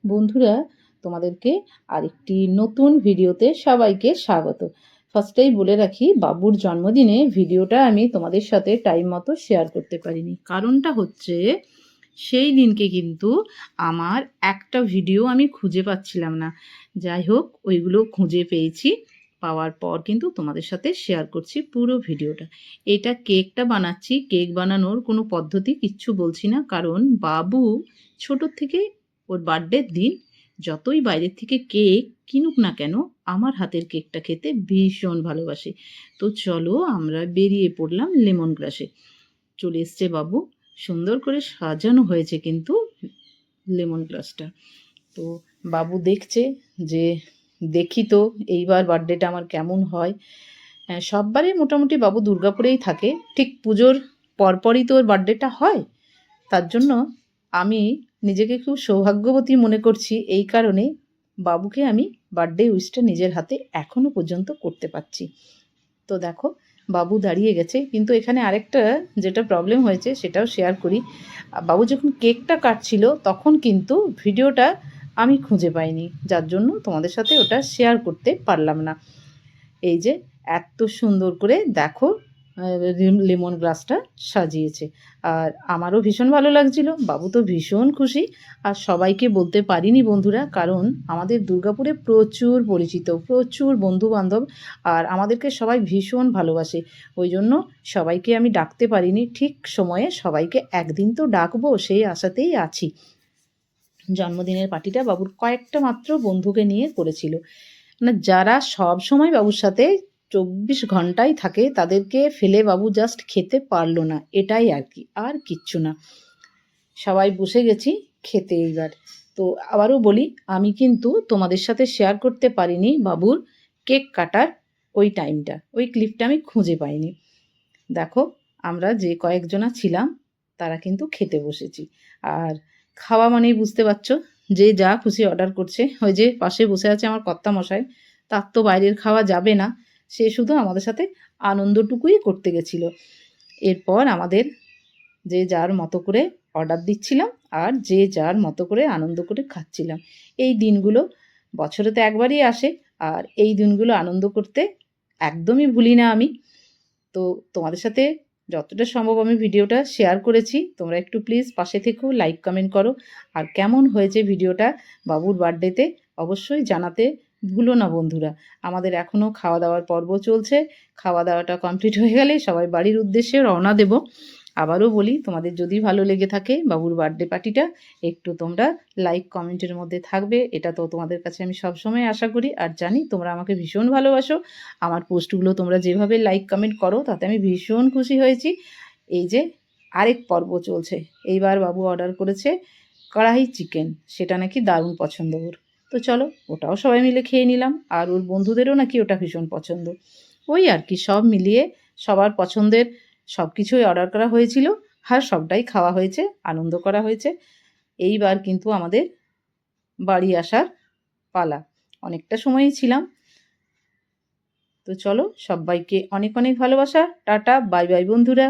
বন্ধুরা, তোমাদেরকে আরেকটি নতুন ভিডিওতে সবাইকে স্বাগত। ফার্স্টেই বলে রাখি, বাবুর জন্মদিনে ভিডিওটা আমি তোমাদের সাথে টাইম মতো শেয়ার করতে পারিনি। কারণটা হচ্ছে, সেই দিনকে কিন্তু আমার একটা ভিডিও আমি খুঁজে পাচ্ছিলাম না। যাই হোক, ওইগুলো খুঁজে পেয়েছি। পাওয়ার পর কিন্তু তোমাদের সাথে শেয়ার করছি পুরো ভিডিওটা। এটা কেকটা বানাচ্ছি, কেক বানানোর কোনো পদ্ধতি কিচ্ছু বলছি না, কারণ বাবু ছোটোর থেকে ওর বার্থডের দিন যতই বাইরের থেকে কেক কিনুক না কেন, আমার হাতের কেকটা খেতে ভীষণ ভালোবাসে। তো চলো আমরা বেরিয়ে পড়লাম লেমন গ্রাসে। চলে এসছে বাবু, সুন্দর করে সাজানো হয়েছে কিন্তু লেমন গ্রাসটা। তো বাবু দেখছে যে দেখি তো এইবার বার্থডেটা আমার কেমন হয়। সববারই মোটামুটি বাবু দুর্গাপুরেই থাকে, ঠিক পুজোর পরপরই তো ওর বার্থডেটা হয়। তার জন্য আমি নিজেকে খুব সৌভাগ্যবতী মনে করছি, এই কারণে বাবুকে আমি বার্থডে উইশটা নিজের হাতে এখনও পর্যন্ত করতে পারছি। তো দেখো, বাবু দাঁড়িয়ে গেছে, কিন্তু এখানে আরেকটা যেটা প্রবলেম হয়েছে সেটাও শেয়ার করি। বাবু যখন কেকটা কাটছিল তখন কিন্তু ভিডিওটা আমি খুঁজে পাইনি, যার জন্য তোমাদের সাথে ওটা শেয়ার করতে পারলাম না। এই যে এত সুন্দর করে দেখো লেমন গ্লাসটা সাজিয়েছে, আর আমারও ভীষণ ভালো লাগছিল, বাবু তো ভীষণ খুশি। আর সবাইকে বলতে পারিনি বন্ধুরা, কারণ আমাদের দুর্গাপুরে প্রচুর পরিচিত, প্রচুর বন্ধুবান্ধব, আর আমাদেরকে সবাই ভীষণ ভালোবাসে। ওই জন্য সবাইকে আমি ডাকতে পারিনি ঠিক সময়ে। সবাইকে একদিন তো ডাকবো, সেই আশাতেই আছি। জন্মদিনের পার্টিটা বাবুর কয়েকটা মাত্র বন্ধুকে নিয়ে করেছিল, মানে যারা সব সময় বাবুর সাথে 24 ঘন্টাই থাকে, তাদেরকে ফেলে বাবু জাস্ট খেতে পারলো না, এটাই আর কি, আর কিচ্ছু না। সবাই বসে গেছি খেতে এইবার। তো আবারও বলি, আমি কিন্তু তোমাদের সাথে শেয়ার করতে পারিনি বাবুর কেক কাটার ওই টাইমটা, ওই ক্লিপটা আমি খুঁজে পাইনি। দেখো, আমরা যে কয়েকজনা ছিলাম তারা কিন্তু খেতে বসেছি। আর খাওয়া মানেই বুঝতে পারছো, যে যা খুশি অর্ডার করছে। ওই যে পাশে বসে আছে আমার কর্তামশাই, তার তো বাইরের খাওয়া যাবে না, সে শুধু আমাদের সাথে আনন্দটুকুই করতে গেছিল। এরপর আমাদের যে যার মতো করে অর্ডার দিচ্ছিলাম, আর যে যার মতো করে আনন্দ করে খাচ্ছিলাম। এই দিনগুলো বছরে তো একবারই আসে, আর এই দিনগুলো আনন্দ করতে একদমই ভুলি না আমি। তো তোমাদের সাথে যতটা সম্ভব আমি ভিডিওটা শেয়ার করেছি, তোমরা একটু প্লিজ পাশে থেকেও লাইক কমেন্ট করো। আর কেমন হয়েছে ভিডিওটা বাবুর বার্থডেতে অবশ্যই জানাতে ভুলো না বন্ধুরা। আমাদের এখনও খাওয়া দাওয়ার পর্ব চলছে, খাওয়া দাওয়াটা কমপ্লিট হয়ে গেলে সবাই বাড়ির উদ্দেশ্যে রওনা দেব। আবারও বলি, তোমাদের যদি ভালো লেগে থাকে বাবুর বার্থডে পার্টিটা, একটু তোমরা লাইক কমেন্টের মধ্যে থাকবে, এটা তো তোমাদের কাছে আমি সবসময় আশা করি, আর জানি তোমরা আমাকে ভীষণ ভালোবাসো। আমার পোস্টগুলো তোমরা যেভাবে লাইক কমেন্ট করো তাতে আমি ভীষণ খুশি হয়েছি। এই যে আরেক পর্ব চলছে, এইবার বাবু অর্ডার করেছে কড়াই চিকেন, সেটা নাকি দারুণ পছন্দ ওর। তো চলো, ওটাও সবাই মিলে খেয়ে নিলাম, আর ওর বন্ধুদেরও নাকি ওটা ভীষণ পছন্দ। ওই আর কি, সব মিলিয়ে সবার পছন্দের সব কিছুই অর্ডার করা হয়েছিল, আর সবটাই খাওয়া হয়েছে, আনন্দ করা হয়েছে। এইবার কিন্তু আমাদের বাড়ি আসার পালা। অনেকটা সময়ই ছিলাম। তো চলো, সবাইকে অনেক অনেক ভালোবাসা, টাটা, বাই বাই বন্ধুরা।